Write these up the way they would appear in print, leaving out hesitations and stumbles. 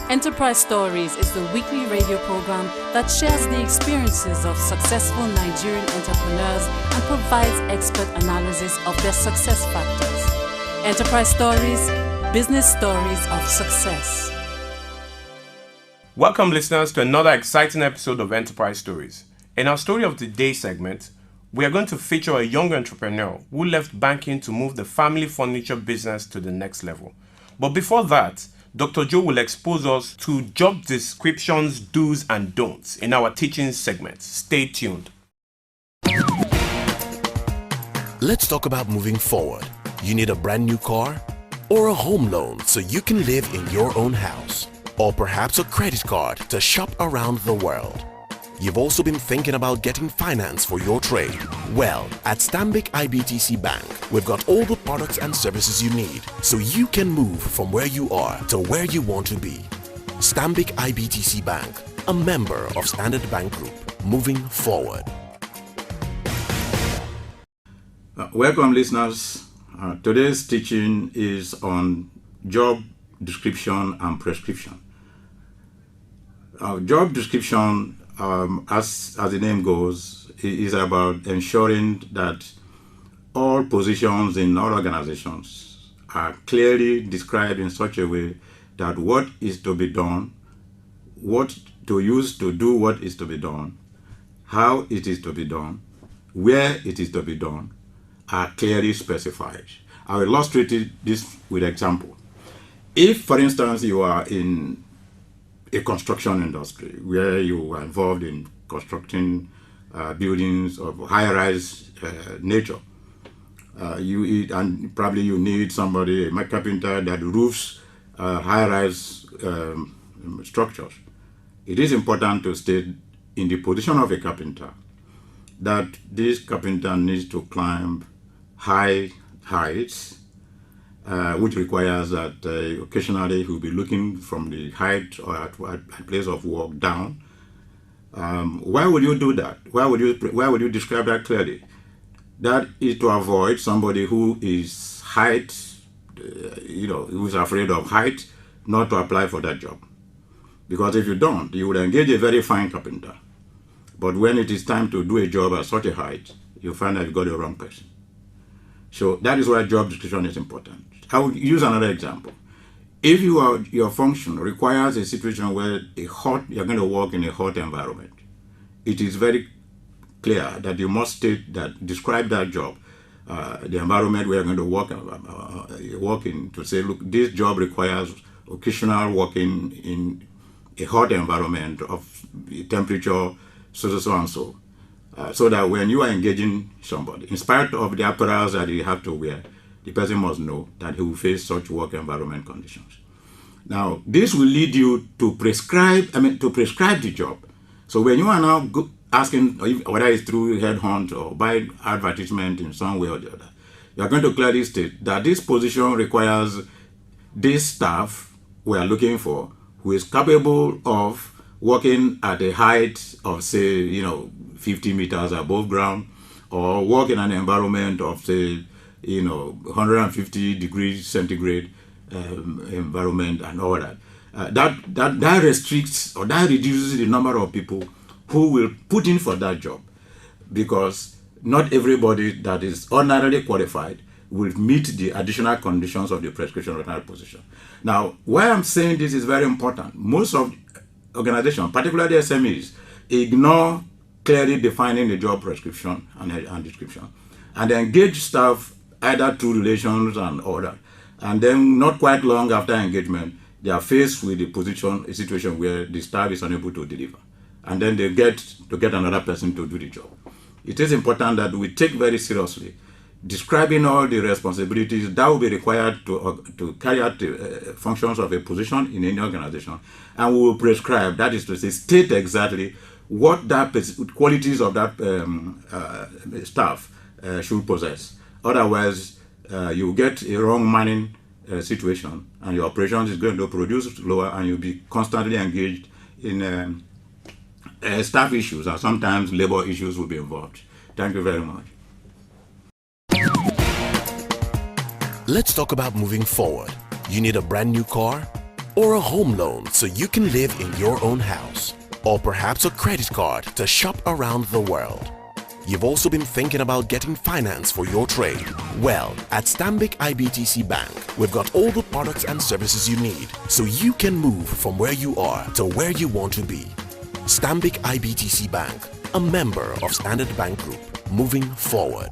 Enterprise Stories is the weekly radio program that shares the experiences of successful Nigerian entrepreneurs and provides expert analysis of their success factors. Enterprise Stories, business stories of success. Welcome, listeners, to another exciting episode of Enterprise Stories. In our Story of the Day segment, we are going to feature a young entrepreneur who left banking to move the family furniture business to the next level. But before that, Dr. Joe will expose us to job descriptions, do's and don'ts in our teaching segment. Stay tuned. Let's talk about moving forward. You need a brand new car or a home loan so you can live in your own house, or perhaps a credit card to shop around the world. You've also been thinking about getting finance for your trade. Well, at Stanbic IBTC Bank, we've got all the products and services you need so you can move from where you are to where you want to be. Stanbic IBTC Bank, a member of Standard Bank Group, moving forward. Welcome, listeners. Today's teaching is on job description and prescription. Job description, as the name goes, is about ensuring that all positions in all organizations are clearly described in such a way that what is to be done, what to use to do what is to be done, how it is to be done, where it is to be done, are clearly specified. I will illustrate this with an example. If, for instance, you are in a construction industry where you are involved in constructing buildings of high-rise nature, and probably you need somebody, a carpenter that roofs high-rise structures. It is important to state in the position of a carpenter that this carpenter needs to climb high heights, which requires that occasionally he'll be looking from the height or at place of work down. Why would you do that? Why would you describe that clearly? That is to avoid somebody who is who is afraid of height, not to apply for that job. Because if you don't, you would engage a very fine carpenter. But when it is time to do a job at such a height, you find that you got the wrong person. So that is why job description is important. I will use another example. If your function requires a situation where you're going to work in a hot environment, it is very clear that you must describe that job, the environment where you're going to work in, to say, look, this job requires occasional working in a hot environment of temperature, so and so. So that when you are engaging somebody, in spite of the apparel that you have to wear, the person must know that he will face such work environment conditions. Now, this will lead you to prescribe the job. So when you are now asking whether it's through headhunt or by advertisement in some way or the other, you are going to clearly state that this position requires this staff we are looking for who is capable of working at a height of, say, 50 meters above ground, or work in an environment of, say, 150 degrees centigrade environment and all that. That restricts or that reduces the number of people who will put in for that job, because not everybody that is ordinarily qualified will meet the additional conditions of the prescription of that position. Now, why I'm saying this is very important. Most of organizations, particularly SMEs, ignore clearly defining the job prescription and description, and engage staff either through relations and order. And then not quite long after engagement, they are faced with a situation where the staff is unable to deliver. And then they get another person to do the job. It is important that we take very seriously describing all the responsibilities that will be required to carry out the functions of a position in any organization. And we will prescribe, that is to say, state exactly what qualities of that staff should possess. Otherwise, you get a wrong manning situation, and your operations is going to produce lower, and you'll be constantly engaged in staff issues, and sometimes labor issues will be involved. Thank you very much. Let's talk about moving forward. You need a brand new car or a home loan so you can live in your own house, or perhaps a credit card to shop around the world. You've also been thinking about getting finance for your trade. Well, at Stanbic IBTC Bank, we've got all the products and services you need so you can move from where you are to where you want to be. Stanbic IBTC Bank, a member of Standard Bank Group, moving forward.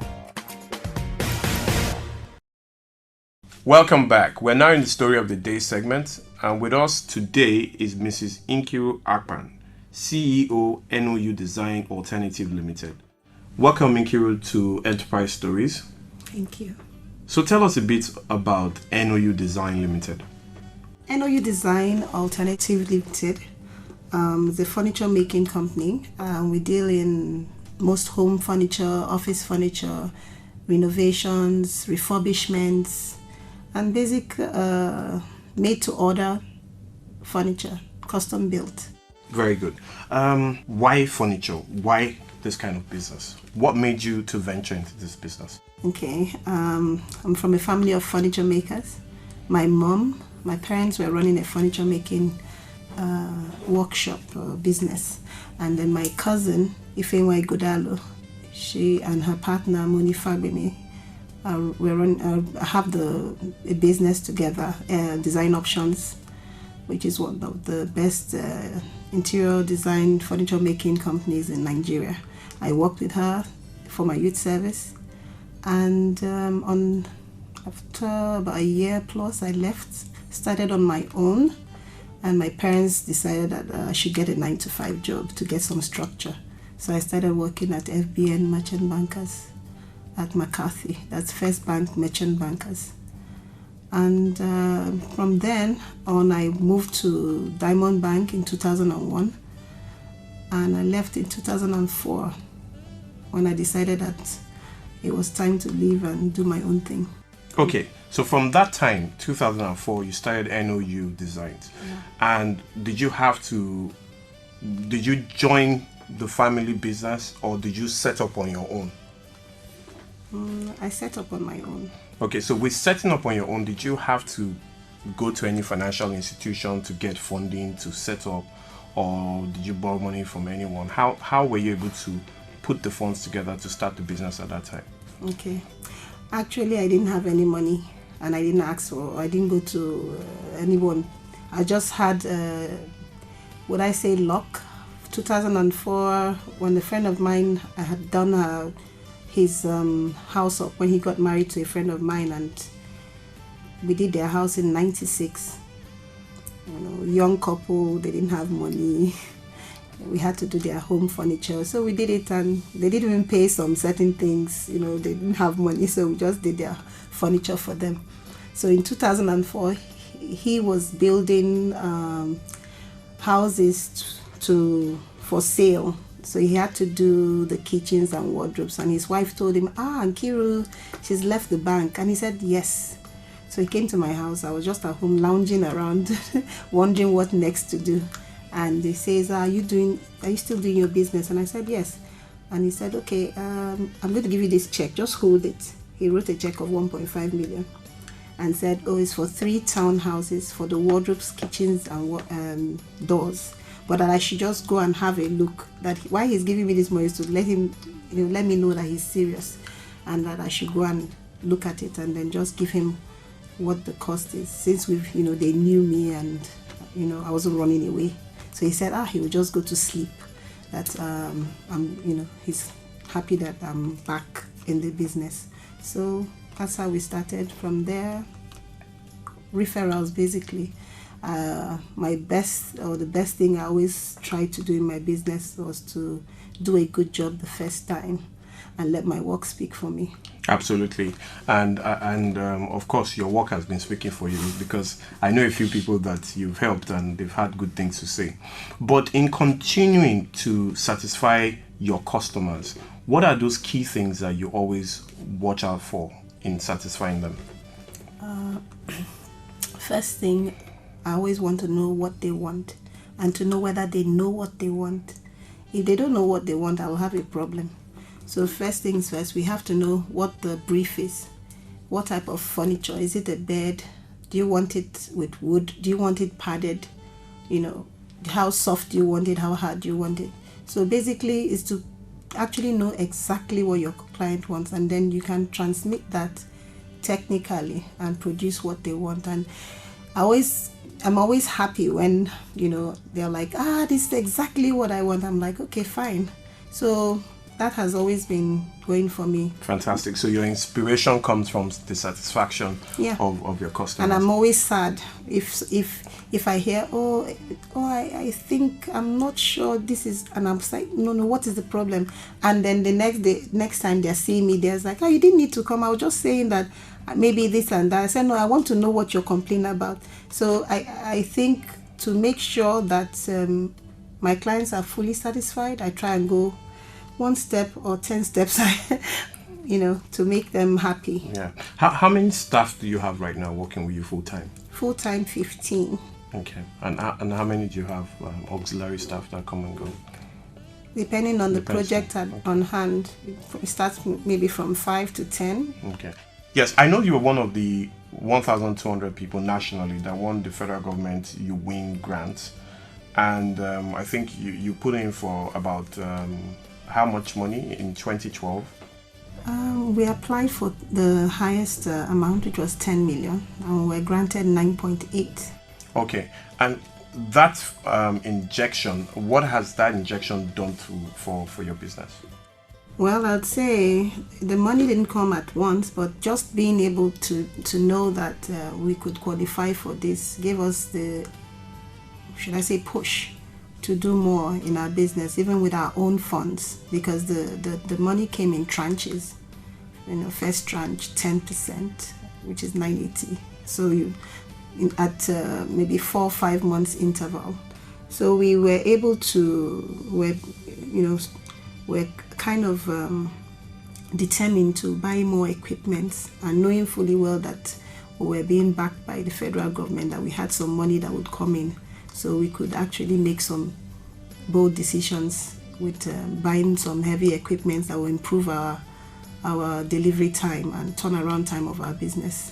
Welcome back. We're now in the story of the day segment, and with us today is Mrs. Nkiru Akpan, CEO, NOU Design Alternative Limited. Welcome, Nkiru, to Enterprise Stories. Thank you. So tell us a bit about NOU Design Limited. NOU Design Alternative Limited is a furniture making company. We deal in most home furniture, office furniture, renovations, refurbishments, and basic made-to-order furniture, custom built. Very good. Why furniture? Why this kind of business? What made you to venture into this business? Okay, I'm from a family of furniture makers. My parents were running a furniture making workshop business, and then my cousin Ifenwa Godalo, she and her partner Moni Fagbemi have a business together, Design Options, which is one of the best interior design furniture making companies in Nigeria. I worked with her for my youth service, and after about a year plus, I left, started on my own, and my parents decided that I should get a 9-to-5 job to get some structure. So I started working at FBN Merchant Bankers at McCarthy. That's First Bank Merchant Bankers. And from then on, I moved to Diamond Bank in 2001, and I left in 2004 when I decided that it was time to leave and do my own thing. Okay, so from that time, 2004, you started NOU Designs. Yeah. And did you join the family business, or did you set up on your own? I set up on my own. Okay, so with setting up on your own, did you have to go to any financial institution to get funding to set up, or did you borrow money from anyone? How were you able to put the funds together to start the business at that time? Okay, actually I didn't have any money, and I didn't ask for, I didn't go to anyone. I just had, would I say luck? 2004, when a friend of mine, I had done his house up when he got married to a friend of mine, and we did their house in 96. Young couple, they didn't have money. We had to do their home furniture, so we did it, and they didn't even pay some certain things. They didn't have money, so we just did their furniture for them. So in 2004, he was building houses for sale. So he had to do the kitchens and wardrobes, and his wife told him, Nkiru, she's left the bank. And he said, yes. So he came to my house. I was just at home lounging around, wondering what next to do. And he says, are you still doing your business? And I said, yes. And he said, okay, I'm going to give you this check, just hold it. He wrote a check of 1.5 million and said, it's for 3 townhouses for the wardrobes, kitchens, and doors. But that I should just go and have a look. That why he's giving me this money is to let me know that he's serious, and that I should go and look at it and then just give him what the cost is. Since they knew me, and I wasn't running away. So he said, he will just go to sleep. That he's happy that I'm back in the business. So that's how we started. From there, referrals basically. The best thing I always tried to do in my business was to do a good job the first time and let my work speak for me. Absolutely. And of course your work has been speaking for you, because I know a few people that you've helped and they've had good things to say. But in continuing to satisfy your customers, what are those key things that you always watch out for in satisfying them? First thing, I always want to know what they want and to know whether they know what they want. If they don't know what they want, I will have a problem. So first things first, we have to know what the brief is. What type of furniture? Is it a bed, Do you want it with wood? Do you want it padded? You know, how soft do you want it? How hard do you want it? So basically, is to actually know exactly what your client wants, and then you can transmit that technically and produce what they want. And I'm always happy when, you know, they're like, this is exactly what I want. I'm like, okay, fine. So that has always been going for me. Fantastic. So your inspiration comes from the satisfaction of your customers. And I'm always sad if I hear, I think I'm not sure this is, and I'm like, no, what is the problem? And then the next time they're seeing me, they're like, you didn't need to come. I was just saying that maybe this and that. I said, no, I want to know what you're complaining about. So I think to make sure that my clients are fully satisfied, I try and go one step or 10 steps, to make them happy. Yeah. How many staff do you have right now working with you full time? Full time, 15. Okay. And how many do you have auxiliary staff that come and go? Depending on the project on hand, it starts maybe from 5 to 10. Okay. Yes, I know you were one of the 1,200 people nationally that won the federal government You Win grant. And I think you put in for about how much money in 2012? We applied for the highest amount, which was 10 million, and we were granted 9.8. Okay, and that injection, what has that injection done for your business? Well, I'd say the money didn't come at once, but just being able to know that we could qualify for this gave us the, should I say, push to do more in our business, even with our own funds, because the money came in tranches. First tranche 10%, which is 980. So at maybe 4 or 5 months interval. So we were able to, we're kind of determined to buy more equipment, and knowing fully well that we were being backed by the federal government, that we had some money that would come in. So we could actually make some bold decisions with buying some heavy equipment that will improve our delivery time and turnaround time of our business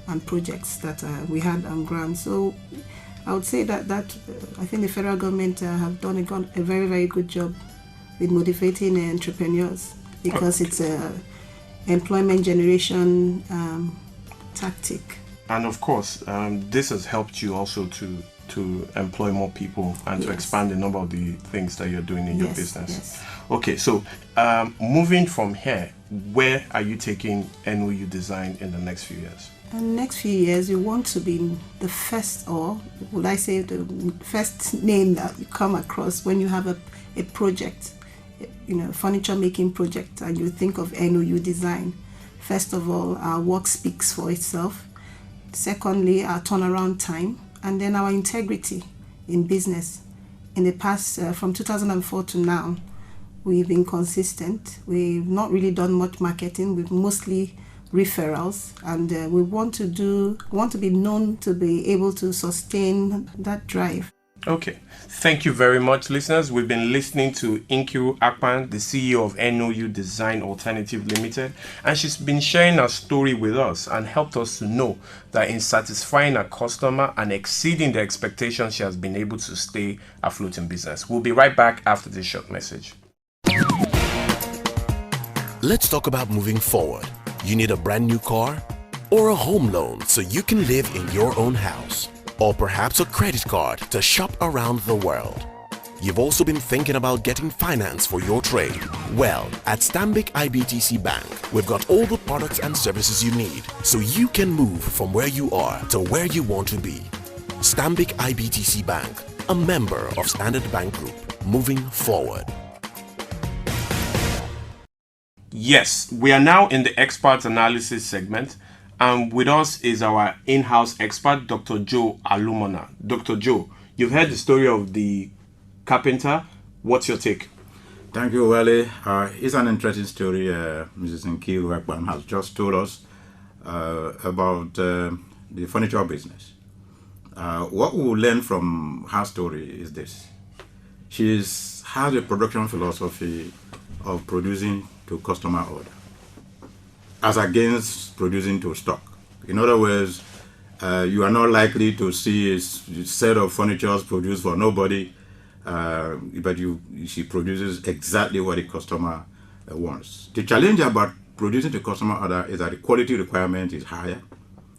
and projects that we had on ground. So I would say that I think the federal government have done a very, very good job with motivating entrepreneurs, because it's a employment generation tactic. And of course, this has helped you also to employ more people and to expand the number of the things that you're doing in your business. Yes. Okay, so moving from here, where are you taking NOU Design in the next few years? In the next few years, we want to be the first, or would I say the first name that you come across when you have a project, furniture making project, and you think of NOU Design. First of all, our work speaks for itself. Secondly, our turnaround time, and then our integrity in business. In the past, from 2004 to now, we've been consistent. We've not really done much marketing. We've mostly referrals, and we want to be known to be able to sustain that drive. Okay, thank you very much, listeners. We've been listening to Nkiru Akpan, the CEO of NOU Design Alternative Limited, and she's been sharing her story with us and helped us to know that in satisfying her customer and exceeding the expectations, she has been able to stay afloat in business. We'll be right back after this short message. Let's talk about moving forward. You need a brand new car or a home loan so you can live in your own house, or perhaps a credit card to shop around the world. You've also been thinking about getting finance for your trade. Well, at Stanbic IBTC Bank, we've got all the products and services you need so you can move from where you are to where you want to be. Stanbic IBTC Bank, a member of Standard Bank Group, moving forward. Yes, we are now in the expert analysis segment, and with us is our in-house expert, Dr. Joe Alumona. Dr. Joe, you've heard the story of the carpenter. What's your take? Thank you, Wale. It's an interesting story Mrs. Nkiru Akpan has just told us about the furniture business. What we will learn from her story is this. She has a production philosophy of producing to customer order, as against producing to stock. In other words, You are not likely to see a set of furniture produced for nobody, but she produces exactly what the customer wants. The challenge about producing the customer order is that the quality requirement is higher,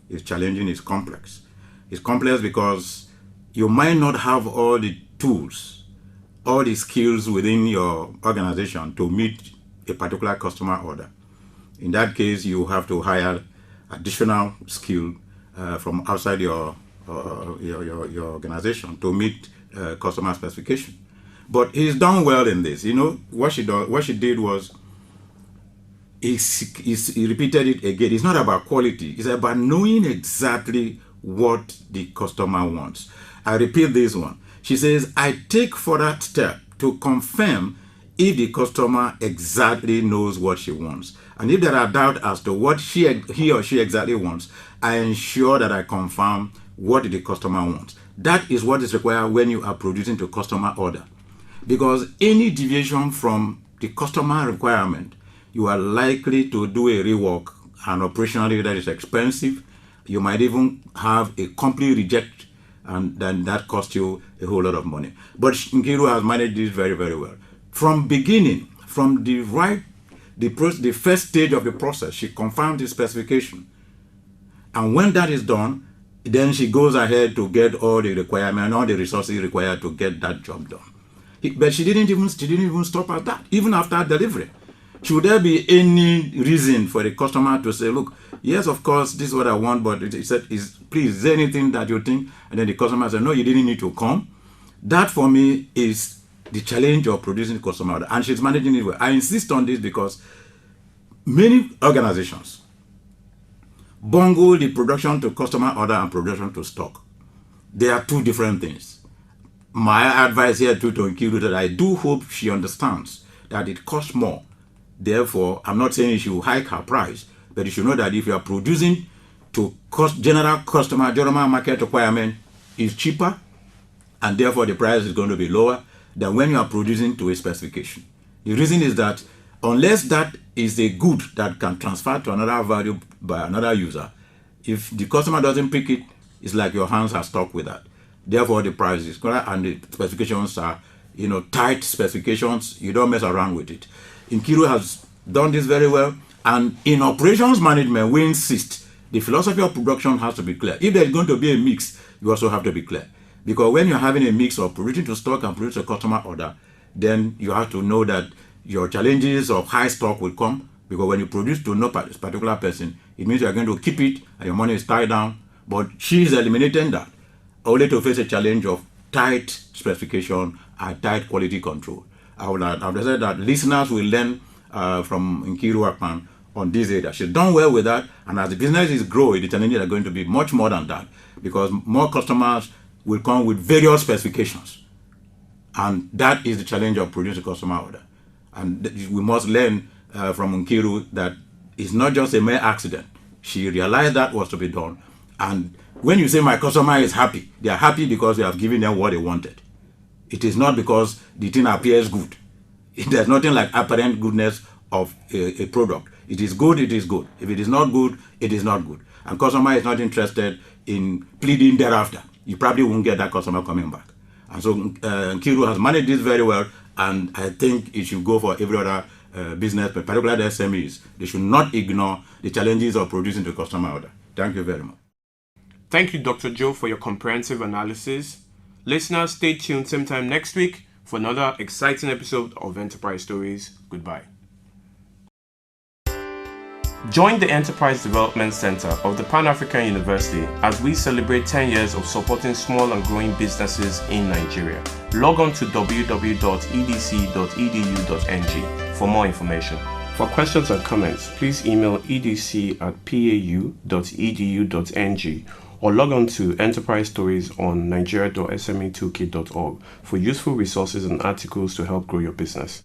it's challenging, it's complex. It's complex because you might not have all the tools, all the skills within your organization to meet a particular customer order. In that case, you have to hire additional skill from outside your organization to meet customer specification. But he's done well in this. You know what she did was he repeated it again. It's not about quality. It's about knowing exactly what the customer wants. I repeat this one. She says, I take further step to confirm if the customer exactly knows what she wants. And if there are doubts as to what he or she exactly wants, I ensure that I confirm what the customer wants. That is what is required when you are producing to customer order. Because any deviation from the customer requirement, you are likely to do a rework, and operationally that is expensive. You might even have a complete reject, and then that costs you a whole lot of money. But Nkiru has managed this very, very well. From beginning, from the first stage of the process, she confirmed the specification. And when that is done, then she goes ahead to get all the requirements, all the resources required to get that job done. But she didn't even stop at that, even after delivery. Should there be any reason for the customer to say, look, yes, of course, this is what I want, but please, is there anything that you think? And then the customer said, no, you didn't need to come. That for me is the challenge of producing customer order, and she's managing it well. I insist on this because many organizations bungle the production to customer order and production to stock. They are two different things. My advice here to Nkiru that I do hope she understands that it costs more. Therefore, I'm not saying you should hike her price, but you should know that if you are producing to general market requirement is cheaper, and therefore the price is going to be lower than when you are producing to a specification. The reason is that unless that is a good that can transfer to another value by another user, if the customer doesn't pick it, it's like your hands are stuck with that. Therefore, the price is correct, and the specifications are, tight specifications. You don't mess around with it. Nkiru has done this very well, and in operations management, we insist the philosophy of production has to be clear. If there's going to be a mix, you also have to be clear. Because when you're having a mix of producing to stock and producing to customer order, then you have to know that your challenges of high stock will come, because when you produce to no particular person, it means you're going to keep it and your money is tied down. But she is eliminating that, only to face a challenge of tight specification and tight quality control. I would say that listeners will learn from Nkiru Akpan on this area. She's done well with that, and as the business is growing, the challenges are going to be much more than that, because more customers will come with various specifications, and that is the challenge of producing customer order. And we must learn from Nkiru that it's not just a mere accident. She realized that was to be done, and when you say my customer is happy, they are happy because we have given them what they wanted. It is not because the thing appears good. There's nothing like apparent goodness of a product. It is good, it is good. If it is not good, it is not good. And customer is not interested in pleading thereafter. You probably won't get that customer coming back. And so Nkiru has managed this very well, and I think it should go for every other business, but particularly the SMEs. They should not ignore the challenges of producing to customer order. Thank you very much. Thank you, Dr. Joe, for your comprehensive analysis. Listeners, stay tuned same time next week for another exciting episode of Enterprise Stories. Goodbye. Join the Enterprise Development Center of the Pan-African University as we celebrate 10 years of supporting small and growing businesses in Nigeria. Log on to www.edc.edu.ng for more information. For questions and comments, please email edc@pau.edu.ng or log on to Enterprise Stories on nigeria.sme2k.org for useful resources and articles to help grow your business.